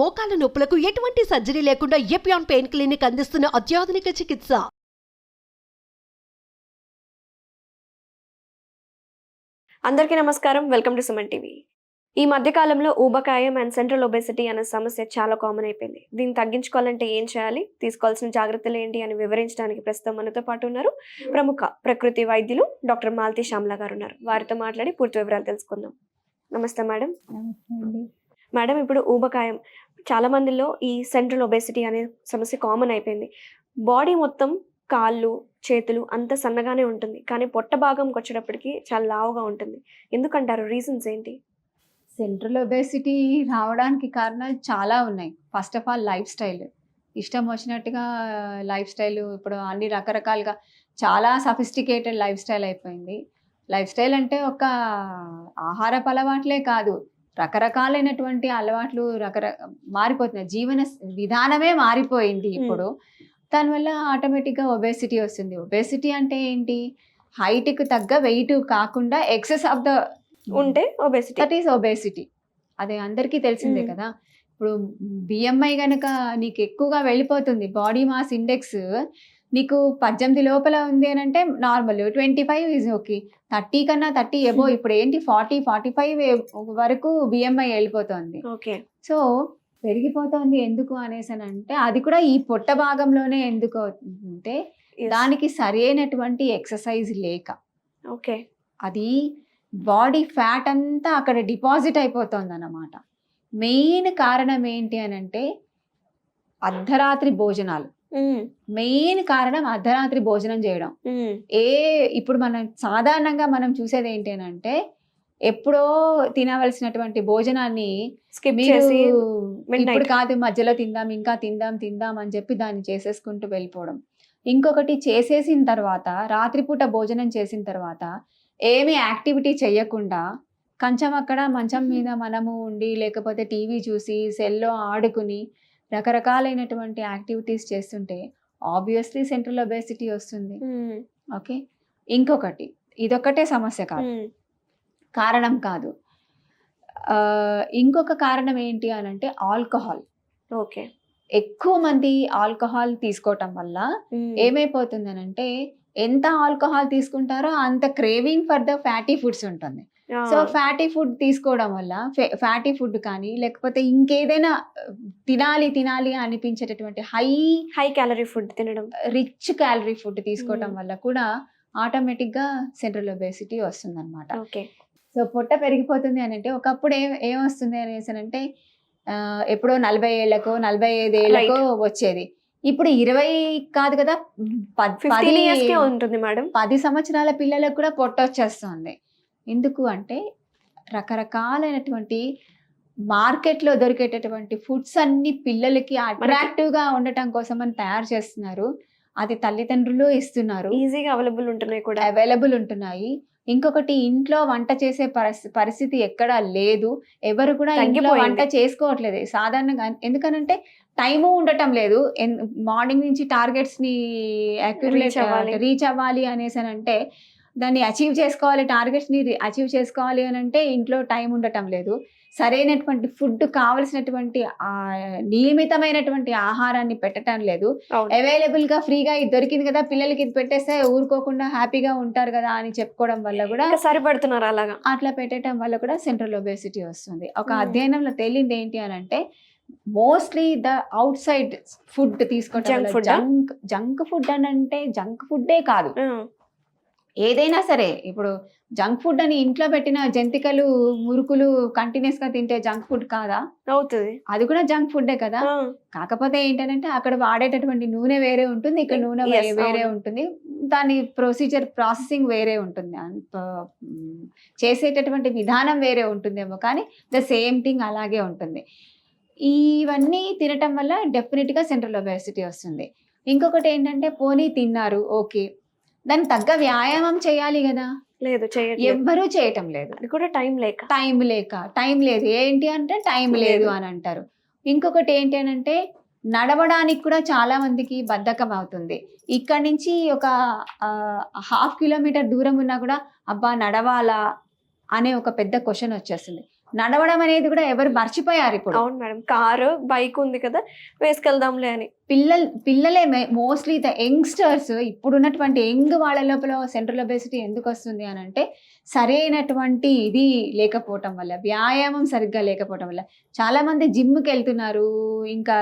మోకాల నొప్పులకు ఎటువంటి సర్జరీ లేకుండా ఎపియాన్ పెయిన్ క్లినిక్ అందిస్తున్న అత్యాధునిక చికిత్స. అందరికీ నమస్కారం. Welcome to Suman TV. ఈ మధ్యకాలంలో ఊబకాయం అండ్ సెంట్రల్ ఒబెసిటీ అనే సమస్య చాలా కామన్ అయిపోయింది. దీన్ని తగ్గించుకోవాలంటే ఏం చేయాలి, తీసుకోవాల్సిన జాగ్రత్తలు ఏంటి అని వివరించడానికి ప్రస్తుతం మనతో పాటు ఉన్నారు ప్రముఖ ప్రకృతి వైద్యులు డాక్టర్ మాలతి శ్యామల గారు ఉన్నారు. వారితో మాట్లాడి పూర్తి వివరాలు తెలుసుకుందాం. నమస్తే మేడం. మేడం, ఇప్పుడు ఊబకాయం చాలా మందిలో ఈ సెంట్రల్ ఒబెసిటీ అనే సమస్య కామన్ అయిపోయింది. బాడీ మొత్తం కాళ్ళు చేతులు అంత సన్నగానే ఉంటుంది, కానీ పొట్ట భాగంకి వచ్చేటప్పటికి చాలా లావుగా ఉంటుంది. ఎందుకంటారు? రీజన్స్ ఏంటి? సెంట్రల్ ఒబేసిటీ రావడానికి కారణాలు చాలా ఉన్నాయి. First of all life style, ఇష్టం వచ్చినట్టుగా లైఫ్ స్టైల్, ఇప్పుడు అన్ని రకరకాలుగా చాలా సఫిస్టికేటెడ్ లైఫ్ స్టైల్ అయిపోయింది. లైఫ్ స్టైల్ అంటే ఒక ఆహారపు అలవాట్లే కాదు, రకరకాలైనటువంటి అలవాట్లు మారిపోతున్నాయి. జీవన విధానమే మారిపోయింది ఇప్పుడు. దానివల్ల ఆటోమేటిక్గా ఒబేసిటీ వస్తుంది. ఒబేసిటీ అంటే ఏంటి? హైట్కి తగ్గ వెయిట్ కాకుండా ఎక్సెస్ ఆఫ్ ద ఉంటే ఒబేసిటీ, దట్ ఈస్ ఒబేసిటీ. అది అందరికీ తెలిసిందే కదా. ఇప్పుడు బిఎంఐ కనుక నీకు ఎక్కువగా వెళ్ళిపోతుంది, బాడీ మాస్ ఇండెక్స్ నీకు 18 లోపల ఉంది అని అంటే నార్మల్, 25 ఈజ్ ఓకే. 30 కన్నా 30 ఎబో, ఇప్పుడు ఏంటి 40-45 వరకు బిఎంఐ వెళ్ళిపోతుంది. ఓకే. సో పెరిగిపోతుంది ఎందుకు అనేసి అని అంటే, అది కూడా ఈ పొట్ట భాగంలోనే ఎందుకు అంటే దానికి సరైనటువంటి ఎక్సర్సైజ్ లేక. ఓకే. అది బాడీ ఫ్యాట్ అంతా అక్కడ డిపాజిట్ అయిపోతుంది అన్నమాట. మెయిన్ కారణం ఏంటి అని అంటే అర్ధరాత్రి భోజనాలు. మెయిన్ కారణం అర్ధరాత్రి భోజనం చేయడం. ఇప్పుడు మనం సాధారణంగా మనం చూసేది ఏంటి అని అంటే, ఎప్పుడో తినవలసినటువంటి భోజనాన్ని స్కిప్ మీరు చేసి ఇప్పుడు కాదు మధ్యలో తిందాం, ఇంకా తిందాం అని చెప్పి దాన్ని చేసేసుకుంటూ వెళ్ళిపోవడం. ఇంకొకటి, చేసేసిన తర్వాత రాత్రిపూట భోజనం చేసిన తర్వాత ఏమీ యాక్టివిటీ చేయకుండా కొంచెం అక్కడ మంచం మీద మనము ఉండి, లేకపోతే టీవీ చూసి, సెల్లో ఆడుకుని రకరకాలైనటువంటి యాక్టివిటీస్ చేస్తుంటే ఆబ్వియస్లీ సెంట్రల్ ఒబేసిటీ వస్తుంది. ఓకే. ఇంకొకటి, ఇదొక్కటే సమస్య కాదు, కారణం కాదు. ఇంకొక కారణం ఏంటి అని అంటే ఆల్కహాల్. ఓకే. ఎక్కువ మంది ఆల్కహాల్ తీసుకోవటం వల్ల ఏమైపోతుంది అని అంటే, ఎంత ఆల్కహాల్ తీసుకుంటారో అంత craving for the fatty foods ఉంటుంది. సో ఫ్యాటీ ఫుడ్ తీసుకోవడం వల్ల ఫ్యాటీ ఫుడ్ కానీ లేకపోతే ఇంకేదైనా తినాలి అనిపించేటటువంటి హై క్యాలరీ ఫుడ్ తినడం, రిచ్ క్యాలరీ ఫుడ్ తీసుకోవడం వల్ల కూడా ఆటోమేటిక్గా సెంట్రల్ ఒబేసిటీ వస్తుంది అనమాట. ఓకే. సో పొట్ట పెరిగిపోతుంది అని అంటే, ఒకప్పుడు ఏమొస్తుంది అనేసి అంటే ఎప్పుడో 40 ఏళ్ళకో 45 ఏళ్ళకో వచ్చేది. ఇప్పుడు 20 కాదు కదా, 15 yearsకే ఉంటుంది మేడం. 10 సంవత్సరాల పిల్లలకు కూడా పొట్ట వచ్చేస్తుంది. ఎందుకు అంటే రకరకాలైనటువంటి మార్కెట్లో దొరికేటటువంటి ఫుడ్స్ అన్ని పిల్లలకి అట్రాక్టివ్గా ఉండటం కోసం అని తయారు చేస్తున్నారు. అది తల్లిదండ్రులు ఇస్తున్నారు, ఈజీగా అవైలబుల్ ఉంటున్నాయి. ఇంకొకటి, ఇంట్లో వంట చేసే పరిస్థితి ఎక్కడా లేదు. ఎవరు కూడా ఇంట్లో వంట చేసుకోవట్లేదు సాధారణంగా. ఎందుకనంటే టైము ఉండటం లేదు. మార్నింగ్ నుంచి టార్గెట్స్ ని రీచ్ అవ్వాలి అనేసి అని అంటే, దాన్ని అచీవ్ చేసుకోవాలి, టార్గెట్స్ ని అచీవ్ చేసుకోవాలి అని అంటే ఇంట్లో టైం ఉండటం లేదు. సరైనటువంటి ఫుడ్, కావలసినటువంటి నియమితమైనటువంటి ఆహారాన్ని పెట్టడం లేదు. అవైలబుల్ గా ఫ్రీగా ఇది దొరికింది కదా, పిల్లలకి ఇది పెట్టేస్తే ఊరుకోకుండా హ్యాపీగా ఉంటారు కదా అని చెప్పుకోవడం వల్ల కూడా సరిపడుతున్నారు. అలాగా అట్లా పెట్టడం వల్ల కూడా సెంట్రల్ ఒబేసిటీ వస్తుంది. ఒక అధ్యయనంలో తేలింది ఏంటి అని అంటే, mostly the out side food తీసుకోవడం, జంక్ ఫుడ్ అని అంటే జంక్ ఫుడ్డే కాదు, ఏదైనా సరే. ఇప్పుడు జంక్ ఫుడ్ అని ఇంట్లో పెట్టిన జంతికలు, మురుకులు కంటిన్యూస్ గా తింటే జంక్ ఫుడ్ కాదా? అవుతుంది. అది కూడా జంక్ ఫుడ్డే కదా. కాకపోతే ఏంటంటే అక్కడ వాడేటటువంటి నూనె వేరే ఉంటుంది, ఇక్కడ నూనె వేరే ఉంటుంది, దాని ప్రాసెసింగ్ వేరే ఉంటుంది, చేసేటటువంటి విధానం వేరే ఉంటుందేమో, కానీ ద సేమ్ థింగ్ అలాగే ఉంటుంది. ఇవన్నీ తినటం వల్ల డెఫినెట్గా సెంట్రల్ ఒబేసిటీ వస్తుంది. ఇంకొకటి ఏంటంటే, పోనీ తిన్నారు ఓకే, దానికి తగ్గ వ్యాయామం చేయాలి కదా. లేదు, ఎవ్వరూ చేయటం లేదు. అది కూడా టైం లేదు. ఏంటి అంటే టైం లేదు అని అంటారు. ఇంకొకటి ఏంటి అని అంటే, నడవడానికి కూడా చాలా మందికి బద్ధకం అవుతుంది. ఇక్కడ నుంచి ఒక 1/2 కిలోమీటర్ దూరం ఉన్నా కూడా అబ్బా నడవాలా అనే ఒక పెద్ద క్వశ్చన్ వచ్చేస్తుంది. నడవడం అనేది కూడా ఎవరు మర్చిపోయారు ఇప్పుడు. అవును మేడం, కారు బైక్ ఉంది కదా వేసుకెళ్దాంలే అని. పిల్లలే మోస్ట్లీ ద యంగ్స్టర్స్, ఇప్పుడు ఉన్నటువంటి యంగ్ వాళ్ళ లోపల సెంట్రల్ ఒబేసిటీ ఎందుకు వస్తుంది అని అంటే సరైనటువంటి ఇది లేకపోవటం వల్ల, వ్యాయామం సరిగ్గా లేకపోవటం వల్ల. చాలా మంది జిమ్కి వెళ్తున్నారు, ఇంకా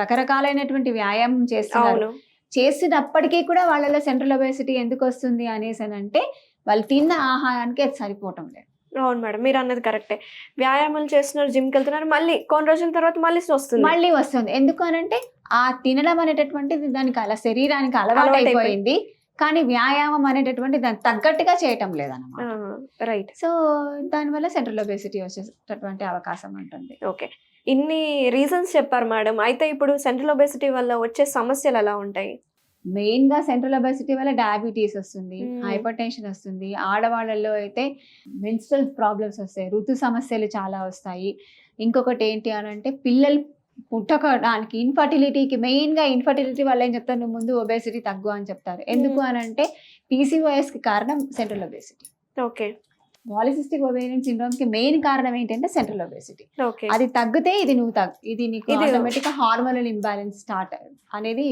రకరకాలైనటువంటి వ్యాయామం చేస్తున్నారు. అవును, చేసినప్పటికీ కూడా వాళ్ళలో సెంట్రల్ ఒబేసిటీ ఎందుకు వస్తుంది అనేసి అని అంటే వాళ్ళు తిన్న ఆహారానికి అది సరిపోవటం లేదు. అవును మేడం, మీరు అన్నది కరెక్టే. వ్యాయామాలు చేస్తున్నారు, జిమ్కి వెళ్తున్నారు, మళ్ళీ కొన్ని రోజుల తర్వాత మళ్ళీ వస్తుంది. ఎందుకు అనంటే ఆ తినడం అనేటటువంటిది దానికి అలా శరీరానికి అలవాటు అయిపోయింది, కానీ వ్యాయామం అనేటటువంటి దానికి తగ్గట్టుగా చేయటం లేదన్నమాట. రైట్. సో దానివల్ల సెంట్రల్ ఒబేసిటీ వచ్చేటటువంటి అవకాశం ఉంటుంది. ఓకే, ఇన్ని రీజన్స్ చెప్పారు మేడం. అయితే ఇప్పుడు సెంట్రల్ ఒబేసిటీ వల్ల వచ్చే సమస్యలు ఎలా ఉంటాయి? మెయిన్ గా సెంట్రల్ ఒబేసిటీ వల్ల డయాబెటీస్ వస్తుంది, హైపర్ టెన్షన్ వస్తుంది. ఆడవాళ్ళలో అయితే మెన్స్ట్రల్ ప్రాబ్లమ్స్ వస్తాయి, ఋతు సమస్యలు చాలా వస్తాయి. ఇంకొకటి ఏంటి అని అంటే పిల్లలు పుట్టడానికి ఇన్ఫర్టిలిటీకి, మెయిన్ గా ఇన్ఫర్టిలిటీ వల్ల ఏం చెప్తారు, నువ్వు ముందు ఒబేసిటీ తగ్గు అని చెప్తారు. ఎందుకు అని అంటే PCOS కి కారణం central obesity. Okay, polycystic ovarian syndrome కి మెయిన్ కారణం ఏంటంటే సెంట్రల్ ఒబేసిటీ. ఓకే, అది తగ్గితే ఇది నీకు ఆటోమేటిక్ గా హార్మోనల్ ఇంబ్యాలెన్స్ స్టార్ట్ అనేది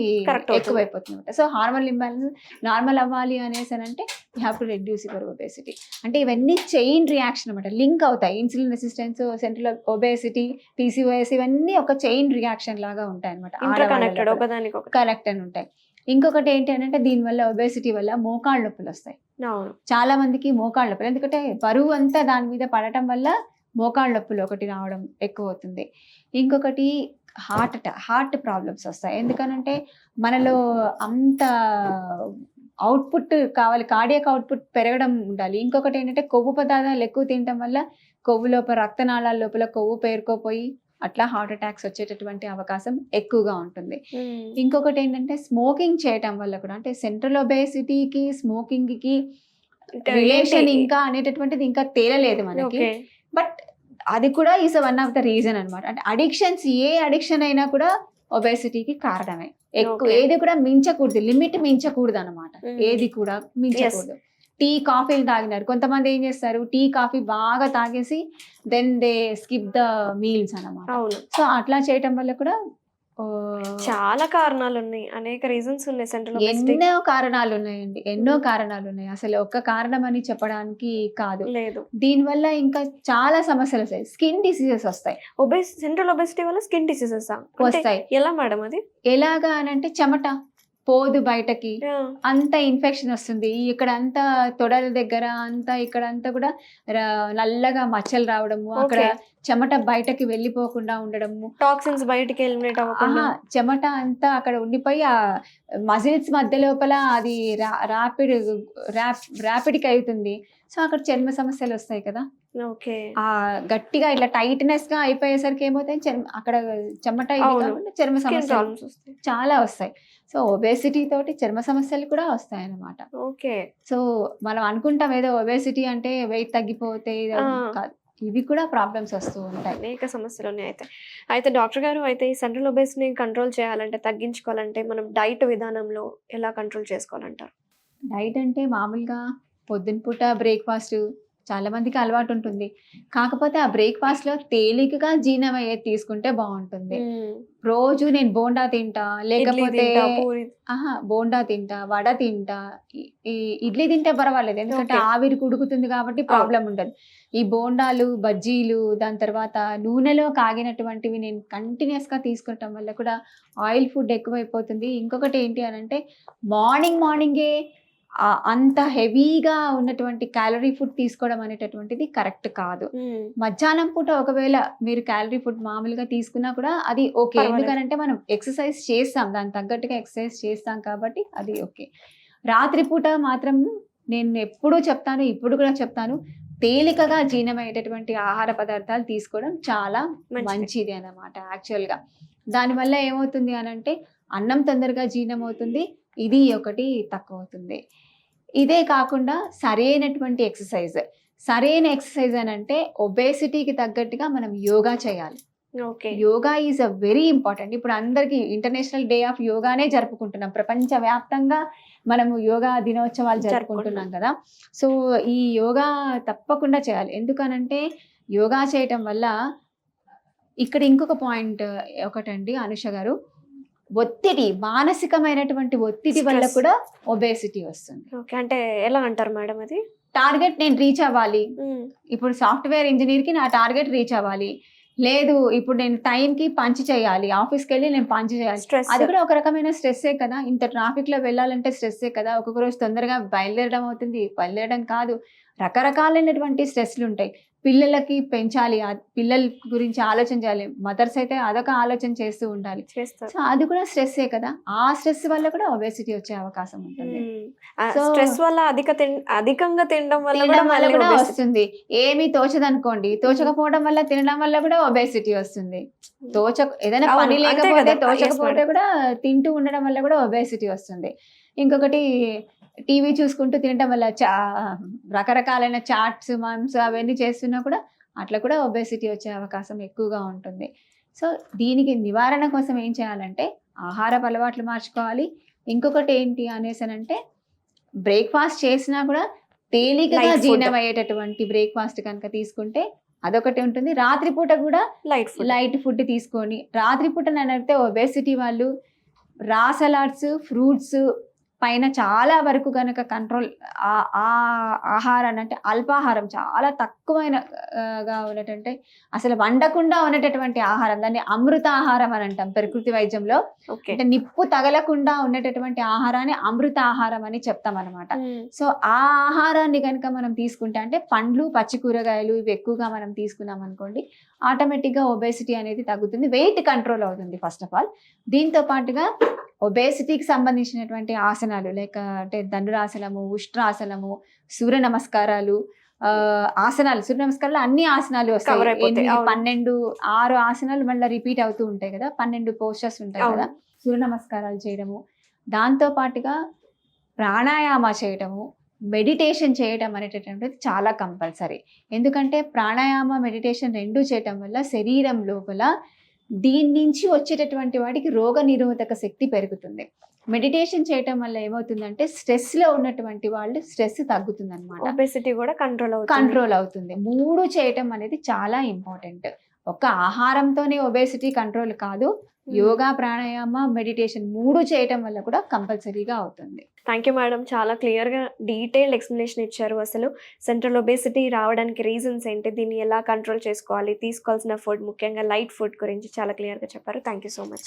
ఎక్కువైపోతుంది. సో హార్మోనల్ ఇంబ్యాలెన్స్ నార్మల్ అవ్వాలి అనేసి అంటే you have to reduce your obesity. అంటే ఇవన్నీ చైన్ రియాక్షన్ అనమాట, లింక్ అవుతాయి. Insulin resistance, central obesity, PCOS ఇవన్నీ ఒక చైన్ రియాక్షన్ లాగా ఉంటాయి అనమాట, కరెక్ట్ అని ఉంటాయి. ఇంకొకటి ఏంటి అంటే దీనివల్ల ఒబేసిటీ వల్ల మోకాళ్ళ నొప్పులు వస్తాయి. చాలా మందికి మోకాళ్ళ నొప్పులు, ఎందుకంటే బరువు అంతా దాని మీద పడటం వల్ల మోకాళ్ళ నొప్పులు ఒకటి రావడం ఎక్కువ అవుతుంది. ఇంకొకటి హార్ట్ ప్రాబ్లమ్స్ వస్తాయి. ఎందుకనంటే మనలో అంత అవుట్పుట్ కావాలి, కార్డియాక్ అవుట్పుట్ పెరగడం ఉండాలి. ఇంకొకటి ఏంటంటే కొవ్వు పదార్థాలు ఎక్కువ తినడం వల్ల కొవ్వు లోపల, రక్తనాళాల లోపల కొవ్వు పేరుకోపోయి అట్లా హార్ట్ అటాక్స్ వచ్చేటటువంటి అవకాశం ఎక్కువగా ఉంటుంది. ఇంకొకటి ఏంటంటే స్మోకింగ్ చేయటం వల్ల కూడా, అంటే సెంట్రల్ ఒబేసిటీకి స్మోకింగ్ కి రిలేషన్ ఇంకా అనేటటువంటిది ఇంకా తేలలేదు మనకి. బట్ అది కూడా is one of the reason అనమాట. అంటే అడిక్షన్స్, ఏ అడిక్షన్ అయినా కూడా ఒబేసిటీకి కారణమే. ఎక్కువ ఏది కూడా మించకూడదు, లిమిట్ మించకూడదు అనమాట, ఏది కూడా మించకూడదు. టీ కాఫీలు తాగినారు, కొంతమంది ఏం చేస్తారు, టీ కాఫీ బాగా తాగేసి then they skip the meals అన్నమాట. సో అట్లా చేయటం వల్ల కూడా చాలా కారణాలు ఉన్నాయి, అనేక రీజన్స్ ఉన్నాయి. సెంట్రల్ ఎన్నో కారణాలు ఉన్నాయండి, ఎన్నో కారణాలు ఉన్నాయి. అసలు ఒక్క కారణం అని చెప్పడానికి కాదు, లేదు. దీనివల్ల ఇంకా చాలా సమస్యలు వస్తాయి. స్కిన్ డిసీజెస్ వస్తాయి. సెంట్రల్ ఒబేసిటీ వల్ల స్కిన్ డిసీజెస్ వస్తాయి. ఎలా మేడం అది? ఎలాగా అనంటే చెమట పోదు బయటకి, అంత ఇన్ఫెక్షన్ వస్తుంది. ఇక్కడ అంతా తొడల దగ్గర అంతా, ఇక్కడ అంతా కూడా నల్లగా మచ్చలు రావడము, అక్కడ చెమట బయటకి వెళ్ళిపోకుండా ఉండడము, టాక్సిన్స్ బయటకి ఎలిమినేట్ అవ్వకుండా చెమట అంతా అక్కడ ఉండిపోయి ఆ మజిల్స్ మధ్య లోపల అది ర్యాపిడ్కి అవుతుంది. సో అక్కడ చర్మ సమస్యలు వస్తాయి కదా. ఓకే, ఆ గట్టిగా ఇట్లా టైట్నెస్ గా అయిపోయేసరికి ఏమవుతాయి, అక్కడ చెమట చర్మ సమస్యలు చాలా వస్తాయి. సో ఒబేసిటీ తోటి చర్మ సమస్యలు కూడా వస్తాయి అన్నమాట. ఓకే, సో మనం అనుకుంటాం ఏదో ఒబేసిటీ అంటే వెయిట్ తగ్గిపోతే, ఇవి కూడా ప్రాబ్లమ్స్ వస్తూ ఉంటాయి, అనేక సమస్యలు ఉన్నాయి. అయితే డాక్టర్ గారు, అయితే ఈ సెంట్రల్ ఒబేసిటీని కంట్రోల్ చేయాలంటే, తగ్గించుకోవాలంటే మనం డైట్ విధానంలో ఎలా కంట్రోల్ చేసుకోవాలంటారు? డైట్ అంటే మామూలుగా పొద్దున పూట బ్రేక్ఫాస్ట్ చాలా మందికి అలవాటు ఉంటుంది, కాకపోతే ఆ బ్రేక్ఫాస్ట్ లో తేలికగా జీర్ణం అయ్యేది తీసుకుంటే బాగుంటుంది. రోజు నేను బోండా తింటా, లేకపోతే బోండా తింటా, వడ తింటా, ఇడ్లీ తింటే పర్వాలేదు, ఎందుకంటే ఆవిరి కుడుకుతుంది కాబట్టి ప్రాబ్లం ఉండదు. ఈ బోండాలు, బజ్జీలు, దాని తర్వాత నూనెలో కాగినటువంటివి నేను కంటిన్యూస్ గా తీసుకోవటం వల్ల కూడా ఆయిల్ ఫుడ్ ఎక్కువైపోతుంది. ఇంకొకటి ఏంటి అని అంటే మార్నింగే అంత హెవీగా ఉన్నటువంటి క్యాలరీ ఫుడ్ తీసుకోవడం అనేటటువంటిది కరెక్ట్ కాదు. మధ్యాహ్నం పూట ఒకవేళ మీరు క్యాలరీ ఫుడ్ మామూలుగా తీసుకున్నా కూడా అది ఓకే, ఎందుకంటే మనం ఎక్సర్సైజ్ చేస్తాం, దానికి తగ్గట్టుగా ఎక్సర్సైజ్ చేస్తాం కాబట్టి అది ఓకే. రాత్రి పూట మాత్రం నేను ఎప్పుడూ చెప్తాను, ఇప్పుడు కూడా చెప్తాను, తేలికగా జీర్ణమయ్యేటటువంటి ఆహార పదార్థాలు తీసుకోవడం చాలా మంచిది అన్నమాట. యాక్చువల్గా దానివల్ల ఏమవుతుంది అని అంటే అన్నం తొందరగా జీర్ణం అవుతుంది, ఇది ఒకటి తక్కువ అవుతుంది. ఇదే కాకుండా సరైనటువంటి సరైన ఎక్సర్సైజ్ అని అంటే ఒబేసిటీకి తగ్గట్టుగా మనం యోగా చేయాలి. Yoga is a very important. ఇప్పుడు అందరికి ఇంటర్నేషనల్ డే ఆఫ్ యోగానే జరుపుకుంటున్నాం, ప్రపంచవ్యాప్తంగా మనము యోగా దినోత్సవాలు జరుపుకుంటున్నాం కదా. సో ఈ యోగా తప్పకుండా చేయాలి, ఎందుకనంటే యోగా చేయటం వల్ల ఇక్కడ ఇంకొక పాయింట్ ఒకటండి అనుష గారు, ఒత్తిడి, మానసికమైనటువంటి ఒత్తిడి వల్ల Stress. కూడా ఒబేసిటీ వస్తుంది. ఓకే, అంటే ఎలా అంటారు మేడం అది? టార్గెట్ నేను రీచ్ అవ్వాలి, ఇప్పుడు సాఫ్ట్వేర్ ఇంజనీర్కి నా టార్గెట్ రీచ్ అవ్వాలి, లేదు ఇప్పుడు నేను టైంకి పంచ్ చేయాలి, ఆఫీస్కి వెళ్ళి నేను పంచ్ చేయాలి, స్ట్రెస్. అది కూడా ఒక రకమైన స్ట్రెస్సే కదా. ఇంత ట్రాఫిక్ లో వెళ్ళాలంటే స్ట్రెస్సే కదా. ఒక్కొక్క రోజు తొందరగా బయలుదేరడం అవుతుంది, బయలుదేరడం కాదు, రకరకాలైనటువంటి స్ట్రెస్లు ఉంటాయి. పిల్లలకి పెంచాలి, పిల్లల గురించి ఆలోచన చేయాలి, మదర్స్ అయితే అదొక ఆలోచన చేస్తూ ఉండాలి. చేస్తారు. సో అది కూడా స్ట్రెస్సే కదా. ఆ స్ట్రెస్ వల్ల కూడా ఒబేసిటీ వచ్చే అవకాశం ఉంటుంది. So- స్ట్రెస్ వల్ల అధికంగా తినడం వల్ల కూడా తినడం వల్ల మళ్ళీ కూడా obesity. వస్తుంది. ఏమీ తోచదనుకోండి, తోచకపోవడం వల్ల తినడం వల్ల కూడా ఒబేసిటీ వస్తుంది. ఏదైనా అవును, పని అంతే లేకపోతే కదా. తోచకపోతే Yes, కూడా తింటూ ఉండడం వల్ల కూడా ఒబేసిటీ వస్తుంది. ఇంకొకటి టీవీ చూసుకుంటూ తినడం వల్ల రకరకాలైన చాట్స్, మమ్స్ అవన్నీ చేస్తున్నా కూడా అట్లా కూడా ఒబేసిటీ వచ్చే అవకాశం ఎక్కువగా ఉంటుంది. సో దీనికి నివారణ కోసం ఏం చేయాలంటే ఆహారపు అలవాట్లు మార్చుకోవాలి. ఇంకొకటి ఏంటి అనేసనంటే బ్రేక్ఫాస్ట్ చేసినా కూడా తేలికగా Light food. జీర్ణమయ్యేటటువంటి బ్రేక్ఫాస్ట్ కనుక తీసుకుంటే అదొకటి ఉంటుంది. రాత్రిపూట కూడా లైట్ ఫుడ్. లైట్ ఫుడ్ తీసుకొని, రాత్రిపూట నేనైతే ఒబేసిటీ వాళ్ళు రా సలాడ్స్, ఫ్రూట్స్ పైన చాలా వరకు కనుక కంట్రోల్, ఆ ఆహారాన్ని అంటే అల్పాహారం చాలా తక్కువైనగా ఉన్నటువంటి, అసలు వండకుండా ఉన్నటువంటి ఆహారం, దాన్ని అమృత ఆహారం అని అంటాం ప్రకృతి వైద్యంలో. ఓకే. అంటే నిప్పు తగలకుండా ఉన్నటువంటి ఆహారాన్ని అమృత ఆహారం అని చెప్తాం అనమాట. సో ఆ ఆహారాన్ని కనుక మనం తీసుకుంటే, అంటే పండ్లు, పచ్చి కూరగాయలు ఇవి ఎక్కువగా మనం తీసుకున్నాం అనుకోండి, ఆటోమేటిక్గా ఒబేసిటీ అనేది తగ్గుతుంది, వెయిట్ కంట్రోల్ అవుతుంది ఫస్ట్ ఆఫ్ ఆల్. దీంతో పాటుగా ఒబేసిటీకి సంబంధించినటువంటి ఆసనాలు లైక్ అంటే ధనురాసనము, ఉష్ట్రాసనము, సూర్య నమస్కారాలు, ఆసనాలు, సూర్య నమస్కారాలు అన్ని ఆసనాలు Cover వస్తాయి. అయిపోతాయి, 8, అవును. 12, 6 ఆసనాలు మళ్ళీ రిపీట్ అవుతూ ఉంటాయి కదా, 12 పోస్టర్స్ ఉంటాయి అవును. కదా. సూర్య నమస్కారాలు చేయడము, దాంతో పాటుగా ప్రాణాయామ చేయడము, మెడిటేషన్ చేయడం అనేటటువంటిది చాలా కంపల్సరీ. ఎందుకంటే ప్రాణాయామ, మెడిటేషన్ రెండూ చేయటం వల్ల శరీరం లోపల దీని నుంచి వచ్చేటటువంటి వాటికి రోగ నిరోధక శక్తి పెరుగుతుంది. మెడిటేషన్ చేయటం వల్ల ఏమవుతుందంటే స్ట్రెస్ లో ఉన్నటువంటి వాళ్ళు స్ట్రెస్ తగ్గుతుంది అనమాట, ఒబేసిటీ కూడా కంట్రోల్ కంట్రోల్ అవుతుంది. 3 చేయటం అనేది చాలా ఇంపార్టెంట్. ఒక్క ఆహారంతోనే ఒబేసిటీ కంట్రోల్ కాదు, యోగా, ప్రాణాయామ, మెడిటేషన్ 3 చేయటం వల్ల కూడా కంపల్సరీగా అవుతుంది. థ్యాంక్ యూ మేడం, చాలా క్లియర్గా డీటెయిల్డ్ ఎక్స్ప్లెనేషన్ ఇచ్చారు. అసలు సెంట్రల్ ఒబేసిటీ రావడానికి రీజన్స్ ఏంటి, దీన్ని ఎలా కంట్రోల్ చేసుకోవాలి, తీసుకోవాల్సిన ఫుడ్, ముఖ్యంగా లైట్ ఫుడ్ గురించి చాలా క్లియర్గా చెప్పారు. Thank you so much.